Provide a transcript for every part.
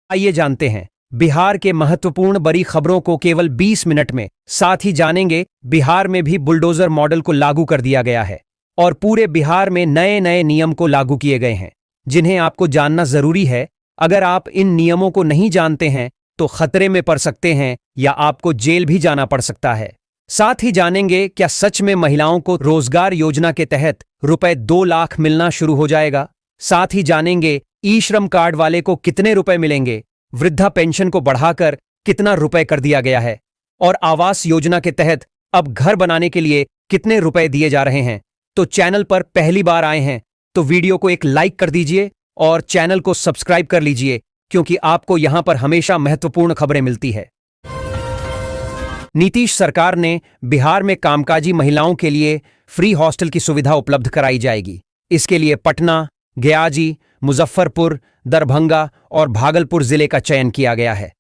आइए जानते हैं बिहार के महत्वपूर्ण बड़ी खबरों को केवल 20 मिनट में। साथ ही जानेंगे बिहार में भी बुलडोजर मॉडल को लागू कर दिया गया है और पूरे बिहार में नए नए नियम को लागू किए गए हैं जिन्हें आपको जानना जरूरी है। अगर आप इन नियमों को नहीं जानते हैं तो खतरे में पड़ सकते हैं या आपको जेल भी जाना पड़ सकता है। साथ ही जानेंगे क्या सच में महिलाओं को रोजगार योजना के तहत रुपए 2 लाख मिलना शुरू हो जाएगा। साथ ही जानेंगे ई श्रम कार्ड वाले को कितने रुपए मिलेंगे, वृद्धा पेंशन को बढ़ाकर कितना रुपए कर दिया गया है और आवास योजना के तहत अब घर बनाने के लिए कितने रुपए दिए जा रहे हैं। तो चैनल पर पहली बार आए हैं तो वीडियो को एक लाइक कर दीजिए और चैनल को सब्सक्राइब कर लीजिए क्योंकि आपको यहां पर हमेशा महत्वपूर्ण खबरें मिलती है। नीतीश सरकार ने बिहार में कामकाजी महिलाओं के लिए फ्री हॉस्टल की सुविधा उपलब्ध कराई जाएगी। इसके लिए पटना, गयाजी, मुजफ्फरपुर, दरभंगा और भागलपुर जिले का चयन किया गया है।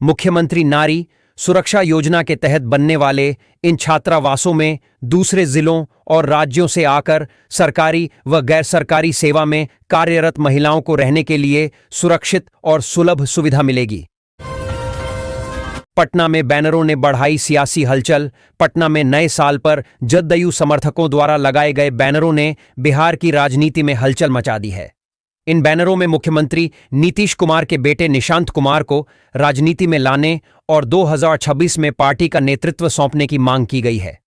मुख्यमंत्री नारी सुरक्षा योजना के तहत बनने वाले इन छात्रावासों में दूसरे जिलों और राज्यों से आकर सरकारी व गैर सरकारी सेवा में कार्यरत महिलाओं को रहने के लिए सुरक्षित और सुलभ सुविधा मिलेगी। पटना में बैनरों ने बढ़ाई सियासी हलचल। पटना में नए साल पर जदयू समर्थकों द्वारा लगाए गए बैनरों ने बिहार की राजनीति में हलचल मचा दी है। इन बैनरों में मुख्यमंत्री नीतीश कुमार के बेटे निशांत कुमार को राजनीति में लाने और 2026 में पार्टी का नेतृत्व सौंपने की मांग की गई है।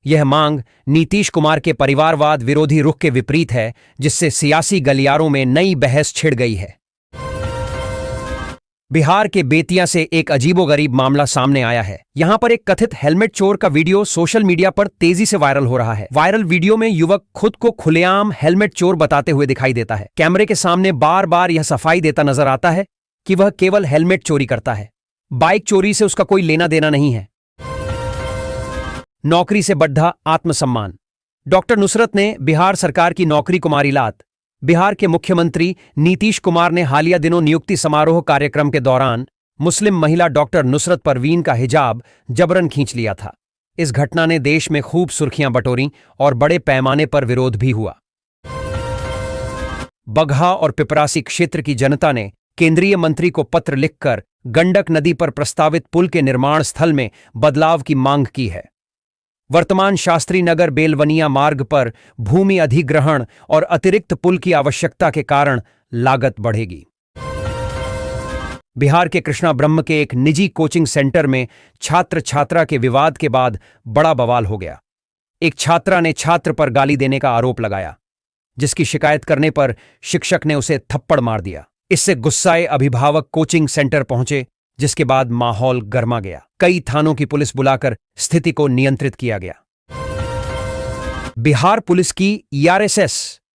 यह मांग नीतीश कुमार के परिवारवाद विरोधी रुख के विपरीत है, जिससे सियासी गलियारों में नई बहस छिड़ गई है। बिहार के बेतिया से एक अजीबोगरीब मामला सामने आया है। यहां पर एक कथित हेलमेट चोर का वीडियो सोशल मीडिया पर तेजी से वायरल हो रहा है। वायरल वीडियो में युवक खुद को खुलेआम हेलमेट चोर बताते हुए दिखाई देता है। कैमरे के सामने बार बार यह सफाई देता नजर आता है कि वह केवल हेलमेट चोरी करता है, बाइक चोरी से उसका कोई लेना देना नहीं है। नौकरी से बढ़ा आत्मसम्मान। डॉक्टर नुसरत ने बिहार सरकार की नौकरी को मारी लात। बिहार के मुख्यमंत्री नीतीश कुमार ने हालिया दिनों नियुक्ति समारोह कार्यक्रम के दौरान मुस्लिम महिला डॉक्टर नुसरत परवीन का हिजाब जबरन खींच लिया था। इस घटना ने देश में खूब सुर्खियां बटोरीं और बड़े पैमाने पर विरोध भी हुआ। बगहा और पिपरासी क्षेत्र की जनता ने केंद्रीय मंत्री को पत्र लिखकर गंडक नदी पर प्रस्तावित पुल के निर्माण स्थल में बदलाव की मांग की है। वर्तमान शास्त्री नगर बेलवनिया मार्ग पर भूमि अधिग्रहण और अतिरिक्त पुल की आवश्यकता के कारण लागत बढ़ेगी। बिहार के कृष्णा ब्रह्म के एक निजी कोचिंग सेंटर में छात्र छात्रा के विवाद के बाद बड़ा बवाल हो गया। एक छात्रा ने छात्र पर गाली देने का आरोप लगाया, जिसकी शिकायत करने पर शिक्षक ने उसे थप्पड़ मार दिया। इससे गुस्साए अभिभावक कोचिंग सेंटर पहुंचे, जिसके बाद माहौल गर्मा गया। कई थानों की पुलिस बुलाकर स्थिति को नियंत्रित किया गया। बिहार पुलिस की ERSS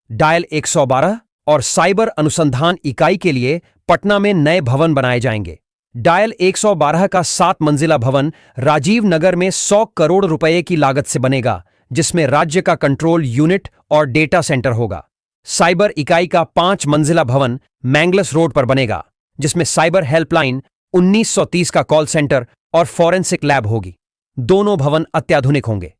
डायल 112 और साइबर अनुसंधान इकाई के लिए पटना में नए भवन बनाए जाएंगे। डायल 112 का 7 मंजिला भवन राजीव नगर में 100 करोड़ रुपए की लागत से बनेगा, जिसमें राज्य का कंट्रोल यूनिट और डेटा सेंटर होगा। साइबर इकाई का 5 मंजिला भवन मैंगलस रोड पर बनेगा, जिसमें साइबर हेल्पलाइन 1930 का कॉल सेंटर और फॉरेंसिक लैब होगी। दोनों भवन अत्याधुनिक होंगे।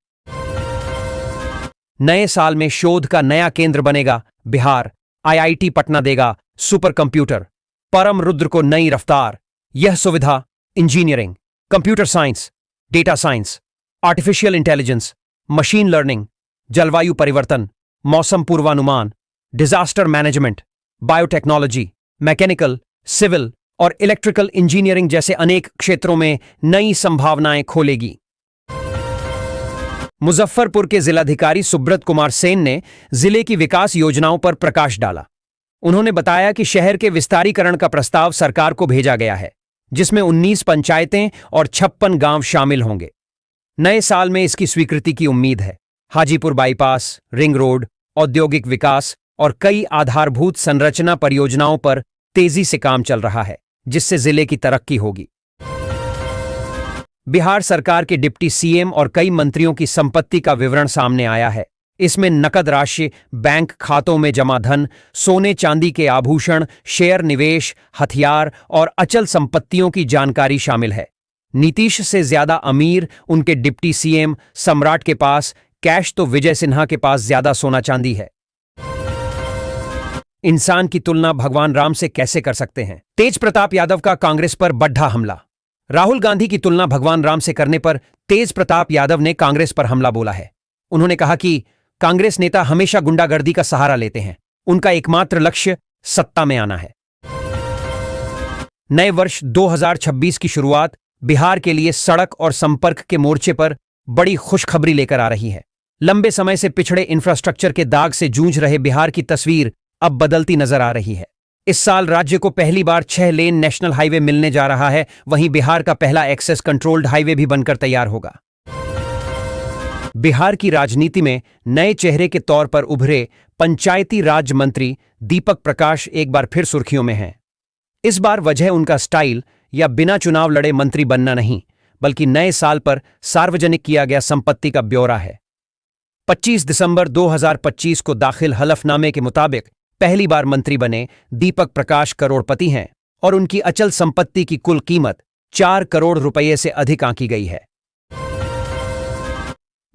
नए साल में शोध का नया केंद्र बनेगा। बिहार IIT पटना देगा सुपर कंप्यूटर। परम रुद्र को नई रफ्तार। यह सुविधा engineering, computer science, data science, artificial intelligence, machine learning, जलवायु परिवर्तन, मौसम पूर्वानुमान, disaster management, biotechnology, mechanical, civil और इलेक्ट्रिकल इंजीनियरिंग जैसे अनेक क्षेत्रों में नई संभावनाएं खोलेगी। मुजफ्फरपुर के जिलाधिकारी सुब्रत कुमार सेन ने जिले की विकास योजनाओं पर प्रकाश डाला। उन्होंने बताया कि शहर के विस्तारीकरण का प्रस्ताव सरकार को भेजा गया है, जिसमें 19 पंचायतें और 56 गांव शामिल होंगे। नए साल में इसकी स्वीकृति की उम्मीद है। हाजीपुर बाईपास, रिंग रोड, औद्योगिक विकास और कई आधारभूत संरचना परियोजनाओं पर तेजी से काम चल रहा है, जिससे जिले की तरक्की होगी। बिहार सरकार के डिप्टी CM और कई मंत्रियों की संपत्ति का विवरण सामने आया है। इसमें नकद राशि, बैंक खातों में जमा धन, सोने चांदी के आभूषण, शेयर निवेश, हथियार और अचल संपत्तियों की जानकारी शामिल है। नीतीश से ज्यादा अमीर उनके डिप्टी CM सम्राट के पास कैश तो विजय सिन्हा के पास ज्यादा सोना चांदी है। इंसान की तुलना भगवान राम से कैसे कर सकते हैं? तेज प्रताप यादव का कांग्रेस पर बड्ढा हमला। राहुल गांधी की तुलना भगवान राम से करने पर तेज प्रताप यादव ने कांग्रेस पर हमला बोला है। उन्होंने कहा कि कांग्रेस नेता हमेशा गुंडागर्दी का सहारा लेते हैं, उनका एकमात्र लक्ष्य सत्ता में आना है। नए वर्ष 2026 की शुरुआत बिहार के लिए सड़क और संपर्क के मोर्चे पर बड़ी खुशखबरी लेकर आ रही है। लंबे समय से पिछड़े इंफ्रास्ट्रक्चर के दाग से जूझ रहे बिहार की तस्वीर अब बदलती नजर आ रही है। इस साल राज्य को पहली बार 6 लेन नेशनल हाईवे मिलने जा रहा है। वहीं बिहार का पहला एक्सेस कंट्रोल्ड हाईवे भी बनकर तैयार होगा। बिहार की राजनीति में नए चेहरे के तौर पर उभरे पंचायती राज मंत्री दीपक प्रकाश एक बार फिर सुर्खियों में हैं। इस बार वजह उनका स्टाइल या बिना चुनाव लड़े मंत्री बनना नहीं, बल्कि नए साल पर सार्वजनिक किया गया संपत्ति का ब्यौरा है। 25 दिसंबर 2025 को दाखिल हलफनामे के मुताबिक पहली बार मंत्री बने दीपक प्रकाश करोड़पति हैं और उनकी अचल संपत्ति की कुल कीमत 4 करोड़ रुपये से अधिक आंकी गई है।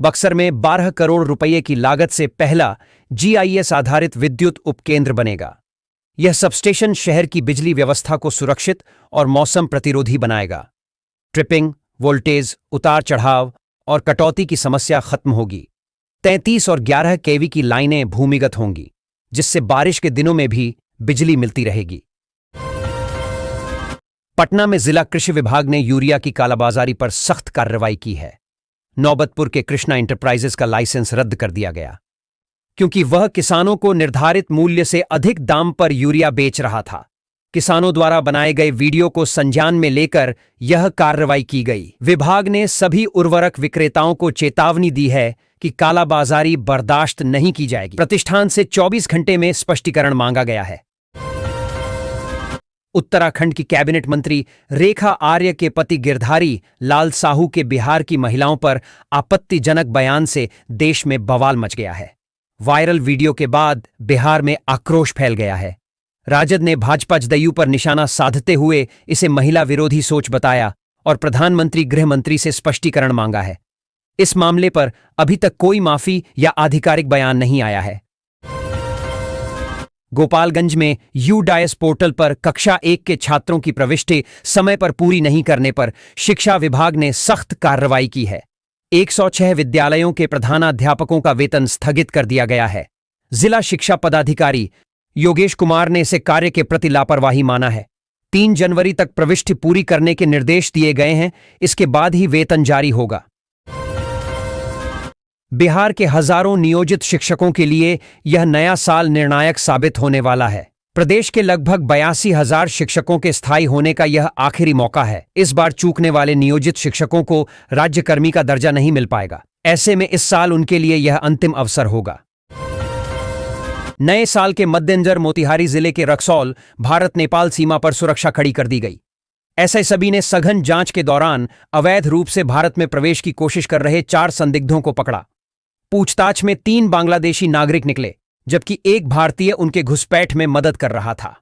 बक्सर में 12 करोड़ रुपये की लागत से पहला GIS आधारित विद्युत उपकेंद्र बनेगा। यह सबस्टेशन शहर की बिजली व्यवस्था को सुरक्षित और मौसम प्रतिरोधी बनाएगा। ट्रिपिंग, वोल्टेज, उतार चढ़ाव और कटौती की समस्या खत्म होगी। 33 और 11 kV की लाइनें भूमिगत होंगी, जिससे बारिश के दिनों में भी बिजली मिलती रहेगी। पटना में जिला कृषि विभाग ने यूरिया की कालाबाजारी पर सख्त कार्रवाई की है। नौबतपुर के कृष्णा इंटरप्राइजेज का लाइसेंस रद्द कर दिया गया, क्योंकि वह किसानों को निर्धारित मूल्य से अधिक दाम पर यूरिया बेच रहा था। किसानों द्वारा बनाए गए वीडियो को संज्ञान में लेकर यह कार्रवाई की गई। विभाग ने सभी उर्वरक विक्रेताओं को चेतावनी दी है कि कालाबाजारी बर्दाश्त नहीं की जाएगी। प्रतिष्ठान से 24 घंटे में स्पष्टीकरण मांगा गया है। उत्तराखंड की कैबिनेट मंत्री रेखा आर्य के पति गिरधारी लाल साहू के बिहार की महिलाओं पर आपत्तिजनक बयान से देश में बवाल मच गया है। वायरल वीडियो के बाद बिहार में आक्रोश फैल गया है। राजद ने भाजपा जदयू पर निशाना साधते हुए इसे महिला विरोधी सोच बताया और प्रधानमंत्री गृह मंत्री से स्पष्टीकरण मांगा है। इस मामले पर अभी तक कोई माफी या आधिकारिक बयान नहीं आया है। गोपालगंज में UDIS पोर्टल पर कक्षा 1 के छात्रों की प्रविष्टि समय पर पूरी नहीं करने पर शिक्षा विभाग ने सख्त कार्रवाई की है। 106 विद्यालयों के प्रधानाध्यापकों का वेतन स्थगित कर दिया गया है। जिला शिक्षा पदाधिकारी योगेश कुमार ने इसे कार्य के प्रति लापरवाही माना है। 3 जनवरी तक प्रविष्टि पूरी करने के निर्देश दिए गए हैं। इसके बाद ही वेतन जारी होगा। बिहार के हजारों नियोजित शिक्षकों के लिए यह नया साल निर्णायक साबित होने वाला है। प्रदेश के लगभग 82,000 शिक्षकों के स्थायी होने का यह आखिरी मौका है। इस बार चूकने वाले नियोजित शिक्षकों को राज्यकर्मी का दर्जा नहीं मिल पाएगा। ऐसे में इस साल उनके लिए यह अंतिम अवसर होगा। नए साल के मद्देनजर मोतिहारी जिले के रक्सौल भारत नेपाल सीमा पर सुरक्षा खड़ी कर दी गई। SSB ने सघन जांच के दौरान अवैध रूप से भारत में प्रवेश की कोशिश कर रहे 4 संदिग्धों को पकड़ा। पूछताछ में 3 बांग्लादेशी नागरिक निकले, जबकि एक भारतीय उनके घुसपैठ में मदद कर रहा था।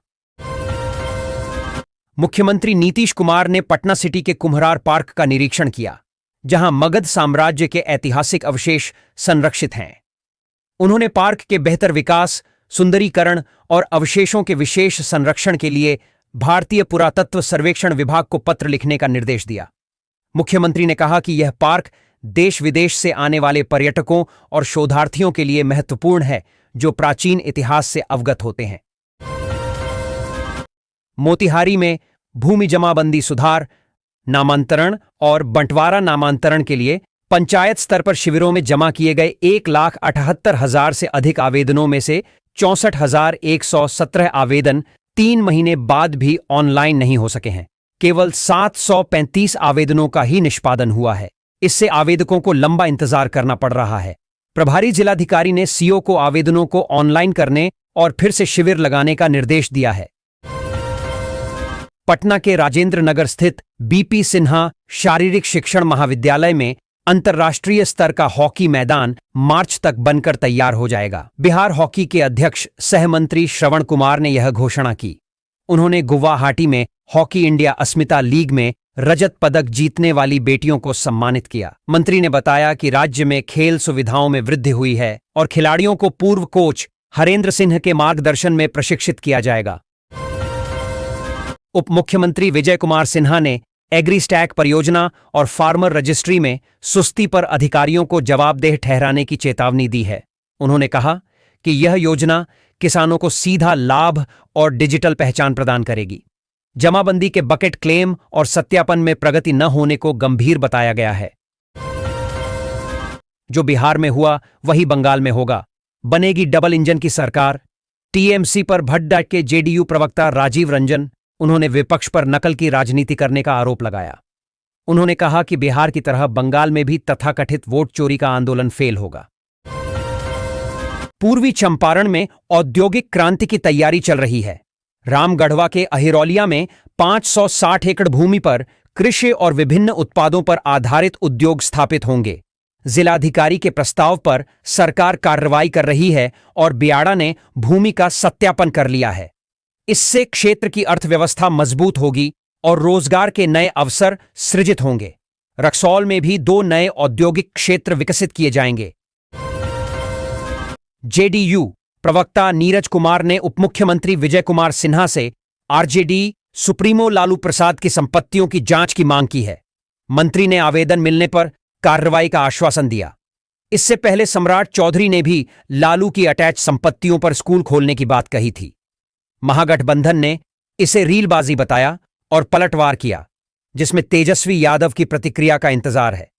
मुख्यमंत्री नीतीश कुमार ने पटना सिटी के कुम्हरार पार्क का निरीक्षण किया, जहां मगध साम्राज्य के ऐतिहासिक अवशेष संरक्षित हैं। उन्होंने पार्क के बेहतर विकास, सुंदरीकरण और अवशेषों के विशेष संरक्षण के लिए भारतीय पुरातत्व सर्वेक्षण विभाग को पत्र लिखने का निर्देश दिया। मुख्यमंत्री ने कहा कि यह पार्क देश विदेश से आने वाले पर्यटकों और शोधार्थियों के लिए महत्वपूर्ण है, जो प्राचीन इतिहास से अवगत होते हैं। मोतिहारी में भूमि जमाबंदी सुधार, नामांतरण और बंटवारा नामांतरण के लिए पंचायत स्तर पर शिविरों में जमा किए गए 1,78,000 से अधिक आवेदनों में से 64,117 आवेदन 3 महीने बाद भी ऑनलाइन नहीं हो सके हैं। केवल 735 आवेदनों का ही निष्पादन हुआ है। इससे आवेदकों को लंबा इंतजार करना पड़ रहा है। प्रभारी जिलाधिकारी ने CO को आवेदनों को ऑनलाइन करने और फिर से शिविर लगाने का निर्देश दिया है। पटना के राजेंद्र नगर स्थित BP सिन्हा शारीरिक शिक्षण महाविद्यालय में अंतर्राष्ट्रीय स्तर का हॉकी मैदान मार्च तक बनकर तैयार हो जाएगा। बिहार हॉकी के अध्यक्ष सह मंत्री श्रवण कुमार ने यह घोषणा की। उन्होंने गुवाहाटी में हॉकी इंडिया अस्मिता लीग में रजत पदक जीतने वाली बेटियों को सम्मानित किया। मंत्री ने बताया कि राज्य में खेल सुविधाओं में वृद्धि हुई है और खिलाड़ियों को पूर्व कोच हरेंद्र सिंह के मार्गदर्शन में प्रशिक्षित किया जाएगा। उप मुख्यमंत्री विजय कुमार सिन्हा ने एग्रीस्टैक परियोजना और फार्मर रजिस्ट्री में सुस्ती पर अधिकारियों को जवाबदेह ठहराने की चेतावनी दी है। उन्होंने कहा कि यह योजना किसानों को सीधा लाभ और डिजिटल पहचान प्रदान करेगी। जमाबंदी के बकेट क्लेम और सत्यापन में प्रगति न होने को गंभीर बताया गया है। जो बिहार में हुआ वही बंगाल में होगा, बनेगी डबल इंजन की सरकार। टीएमसी पर भट्ट के जेडीयू प्रवक्ता राजीव रंजन, उन्होंने विपक्ष पर नकल की राजनीति करने का आरोप लगाया। उन्होंने कहा कि बिहार की तरह बंगाल में भी तथाकथित वोट चोरी का आंदोलन फेल होगा। पूर्वी चंपारण में औद्योगिक क्रांति की तैयारी चल रही है। रामगढ़वा के अहिरौलिया में 560 एकड़ भूमि पर कृषि और विभिन्न उत्पादों पर आधारित उद्योग स्थापित होंगे। जिलाधिकारी के प्रस्ताव पर सरकार कार्रवाई कर रही है और बियाड़ा ने भूमि का सत्यापन कर लिया है। इससे क्षेत्र की अर्थव्यवस्था मजबूत होगी और रोजगार के नए अवसर सृजित होंगे। रक्सौल में भी 2 नए औद्योगिक क्षेत्र विकसित किए जाएंगे। जेडीयू प्रवक्ता नीरज कुमार ने उपमुख्यमंत्री विजय कुमार सिन्हा से आरजेडी सुप्रीमो लालू प्रसाद की संपत्तियों की जांच की मांग की है। मंत्री ने आवेदन मिलने पर कार्रवाई का आश्वासन दिया। इससे पहले सम्राट चौधरी ने भी लालू की अटैच संपत्तियों पर स्कूल खोलने की बात कही थी। महागठबंधन ने इसे रीलबाजी बताया और पलटवार किया, जिसमें तेजस्वी यादव की प्रतिक्रिया का इंतजार है।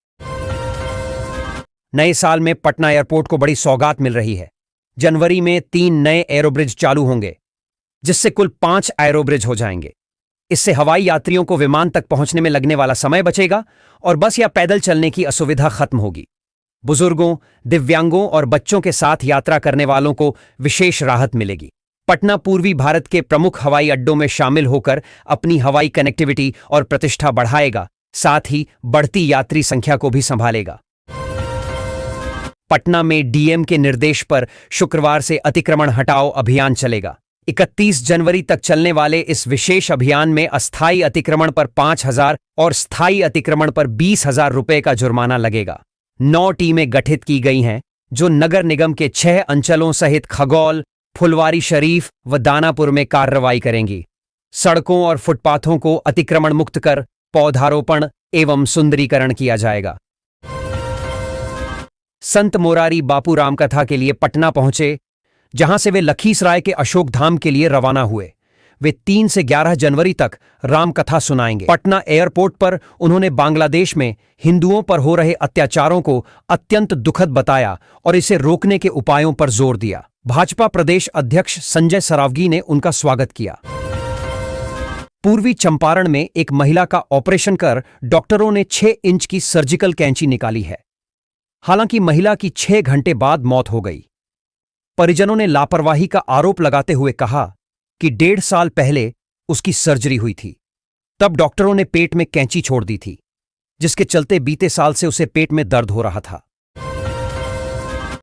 नए साल में पटना एयरपोर्ट को बड़ी सौगात मिल रही है। जनवरी में 3 नए एरोब्रिज चालू होंगे, जिससे कुल 5 एरोब्रिज हो जाएंगे। इससे हवाई यात्रियों को विमान तक पहुंचने में लगने वाला समय बचेगा और बस या पैदल चलने की असुविधा खत्म होगी। बुजुर्गों, दिव्यांगों और बच्चों के साथ यात्रा करने वालों को विशेष राहत मिलेगी। पटना पूर्वी भारत के प्रमुख हवाई अड्डों में शामिल होकर अपनी हवाई कनेक्टिविटी और प्रतिष्ठा बढ़ाएगा, साथ ही बढ़ती यात्री संख्या को भी संभालेगा। पटना में डीएम के निर्देश पर शुक्रवार से अतिक्रमण हटाओ अभियान चलेगा। 31 जनवरी तक चलने वाले इस विशेष अभियान में अस्थायी अतिक्रमण पर 5,000 और स्थायी अतिक्रमण पर 20,000 रुपए का जुर्माना लगेगा। 9 टीमें गठित की गई हैं, जो नगर निगम के 6 अंचलों सहित खगौल, फुलवारी शरीफ व दानापुर में कार्रवाई करेंगी। सड़कों और फुटपाथों को अतिक्रमण मुक्त कर पौधारोपण एवं सुंदरीकरण किया जाएगा। संत मोरारी बापू रामकथा के लिए पटना पहुंचे, जहां से वे लखीसराय के अशोक धाम के लिए रवाना हुए। वे 3 से 11 जनवरी तक रामकथा सुनाएंगे। पटना एयरपोर्ट पर उन्होंने बांग्लादेश में हिंदुओं पर हो रहे अत्याचारों को अत्यंत दुखद बताया और इसे रोकने के उपायों पर जोर दिया। भाजपा प्रदेश अध्यक्ष संजय सरावगी ने उनका स्वागत किया। पूर्वी चंपारण में एक महिला का ऑपरेशन कर डॉक्टरों ने 6 इंच की सर्जिकल कैंची निकाली है। हालांकि महिला की 6 घंटे बाद मौत हो गई। परिजनों ने लापरवाही का आरोप लगाते हुए कहा कि 1.5 साल पहले उसकी सर्जरी हुई थी। तब डॉक्टरों ने पेट में कैंची छोड़ दी थी, जिसके चलते बीते साल से उसे पेट में दर्द हो रहा था।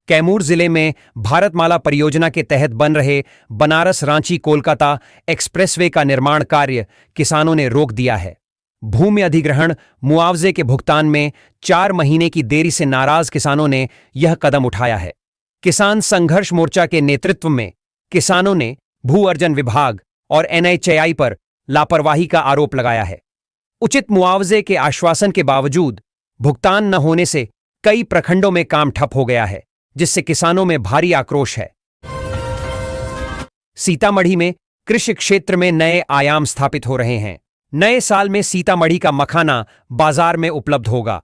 कैमूर जिले में भारतमाला परियोजना के तहत बन रहे बनारस रांची कोलकाता एक्सप्रेसवे का निर्माण कार्य किसानों ने रोक दिया है। भूमि अधिग्रहण मुआवजे के भुगतान में 4 महीने की देरी से नाराज किसानों ने यह कदम उठाया है। किसान संघर्ष मोर्चा के नेतृत्व में किसानों ने भू अर्जन विभाग और एनएचएआई पर लापरवाही का आरोप लगाया है। उचित मुआवजे के आश्वासन के बावजूद भुगतान न होने से कई प्रखंडों में काम ठप हो गया है, जिससे किसानों में भारी आक्रोश है। सीतामढ़ी में कृषि क्षेत्र में नए आयाम स्थापित हो रहे हैं। नए साल में सीतामढ़ी का मखाना बाजार में उपलब्ध होगा,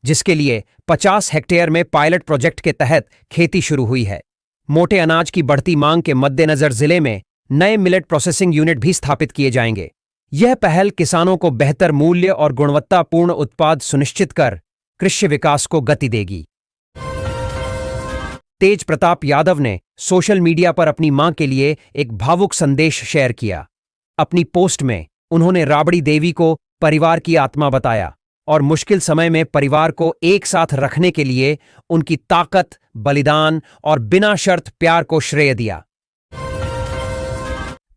जिसके लिए 50 हेक्टेयर में पायलट प्रोजेक्ट के तहत खेती शुरू हुई है। मोटे अनाज की बढ़ती मांग के मद्देनजर जिले में नए मिलेट प्रोसेसिंग यूनिट भी स्थापित किए जाएंगे। यह पहल किसानों को बेहतर मूल्य और गुणवत्तापूर्ण उत्पाद सुनिश्चित कर कृषि विकास को गति देगी। तेज प्रताप यादव ने सोशल मीडिया पर अपनी मां के लिए एक भावुक संदेश शेयर किया। अपनी पोस्ट में उन्होंने राबड़ी देवी को परिवार की आत्मा बताया और मुश्किल समय में परिवार को एक साथ रखने के लिए उनकी ताकत, बलिदान और बिना शर्त प्यार को श्रेय दिया।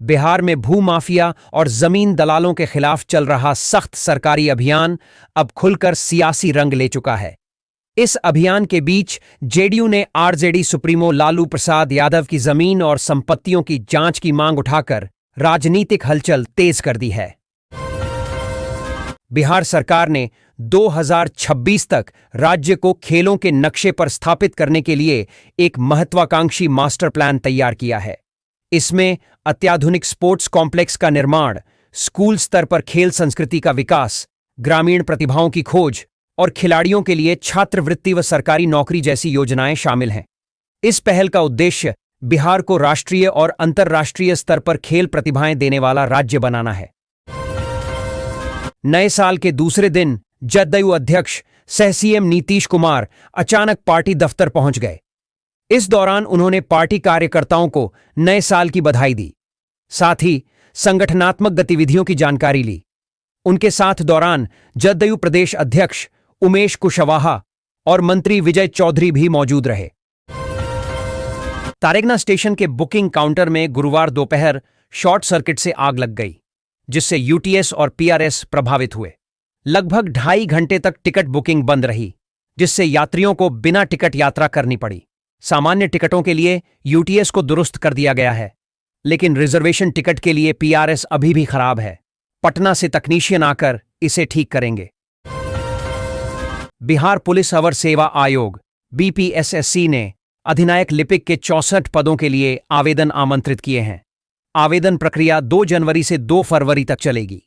बिहार में भूमाफिया और जमीन दलालों के खिलाफ चल रहा सख्त सरकारी अभियान अब खुलकर सियासी रंग ले चुका है। इस अभियान के बीच जेडीयू ने आरजेडी सुप्रीमो लालू प्रसाद यादव की जमीन और संपत्तियों की जांच की मांग उठाकर राजनीतिक हलचल तेज कर दी है। बिहार सरकार ने 2026 तक राज्य को खेलों के नक्शे पर स्थापित करने के लिए एक महत्वाकांक्षी मास्टर प्लान तैयार किया है। इसमें अत्याधुनिक स्पोर्ट्स कॉम्प्लेक्स का निर्माण, स्कूल स्तर पर खेल संस्कृति का विकास, ग्रामीण प्रतिभाओं की खोज और खिलाड़ियों के लिए छात्रवृत्ति व सरकारी नौकरी जैसी योजनाएं शामिल हैं। इस पहल का उद्देश्य बिहार को राष्ट्रीय और अंतर्राष्ट्रीय स्तर पर खेल प्रतिभाएं देने वाला राज्य बनाना है। नए साल के दूसरे दिन जदयू अध्यक्ष सह सीएम नीतीश कुमार अचानक पार्टी दफ्तर पहुंच गए। इस दौरान उन्होंने पार्टी कार्यकर्ताओं को नए साल की बधाई दी, साथ ही संगठनात्मक गतिविधियों की जानकारी ली। उनके साथ दौरान जदयू प्रदेश अध्यक्ष उमेश कुशवाहा और मंत्री विजय चौधरी भी मौजूद रहे। तारेगना स्टेशन के बुकिंग काउंटर में गुरुवार दोपहर शॉर्ट सर्किट से आग लग गई, जिससे यूटीएस और पीआरएस प्रभावित हुए। लगभग 2.5 घंटे तक टिकट बुकिंग बंद रही, जिससे यात्रियों को बिना टिकट यात्रा करनी पड़ी। सामान्य टिकटों के लिए यूटीएस को दुरुस्त कर दिया गया है, लेकिन रिजर्वेशन टिकट के लिए पीआरएस अभी भी खराब है। पटना से तकनीशियन आकर इसे ठीक करेंगे। बिहार पुलिस अवर सेवा आयोग बीपीएसएससी ने अधिनायक लिपिक के 64 पदों के लिए आवेदन आमंत्रित किए हैं। आवेदन प्रक्रिया 2 जनवरी से 2 फरवरी तक चलेगी।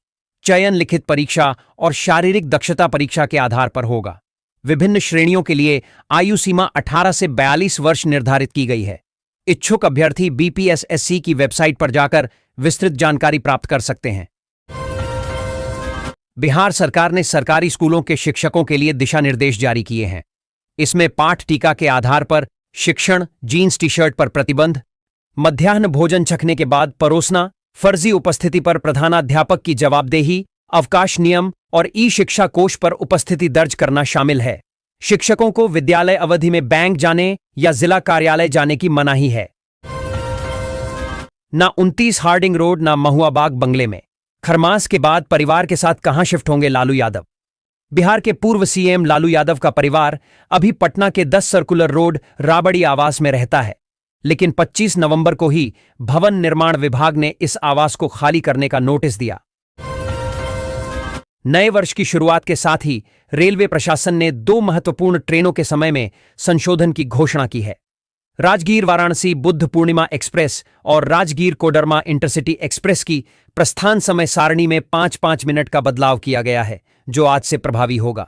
चयन लिखित परीक्षा और शारीरिक दक्षता परीक्षा के आधार पर होगा। विभिन्न श्रेणियों के लिए आयु सीमा 18 से 42 वर्ष निर्धारित की गई है। इच्छुक अभ्यर्थी बीपीएसएससी की वेबसाइट पर जाकर विस्तृत जानकारी प्राप्त कर सकते हैं। बिहार सरकार ने सरकारी स्कूलों के शिक्षकों के लिए दिशा निर्देश जारी किए हैं। इसमें पाठ टीका के आधार पर शिक्षण, जीन्स टी शर्ट पर प्रतिबंध, मध्याह्न भोजन छकने के बाद परोसना, फर्जी उपस्थिति पर प्रधानाध्यापक की जवाबदेही, अवकाश नियम और ई शिक्षा कोष पर उपस्थिति दर्ज करना शामिल है। शिक्षकों को विद्यालय अवधि में बैंक जाने या जिला कार्यालय जाने की मनाही है। ना 29 हार्डिंग रोड, ना महुआबाग बंगले में। खरमास के बाद परिवार के साथ कहां शिफ्ट होंगे लालू यादव? बिहार के पूर्व सीएम लालू यादव का परिवार अभी पटना के 10 सर्कुलर रोड राबड़ी आवास में रहता है, लेकिन 25 नवंबर को ही भवन निर्माण विभाग ने इस आवास को खाली करने का नोटिस दिया। नए वर्ष की शुरुआत के साथ ही रेलवे प्रशासन ने 2 महत्वपूर्ण ट्रेनों के समय में संशोधन की घोषणा की है। राजगीर वाराणसी बुद्ध पूर्णिमा एक्सप्रेस और राजगीर कोडरमा इंटरसिटी एक्सप्रेस की प्रस्थान समय सारणी में 5-5 मिनट का बदलाव किया गया है, जो आज से प्रभावी होगा।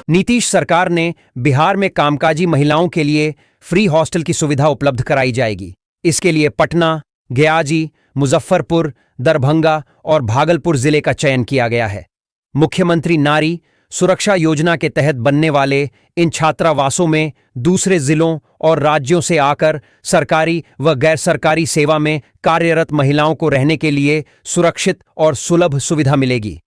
नीतीश सरकार ने बिहार में कामकाजी महिलाओं के लिए फ्री हॉस्टल की सुविधा उपलब्ध कराई जाएगी। इसके लिए पटना, गयाजी, मुजफ्फरपुर, दरभंगा और भागलपुर जिले का चयन किया गया है। मुख्यमंत्री नारी सुरक्षा योजना के तहत बनने वाले इन छात्रावासों में दूसरे जिलों और राज्यों से आकर सरकारी व गैर सरकारी सेवा में कार्यरत महिलाओं को रहने के लिए सुरक्षित और सुलभ सुविधा मिलेगी।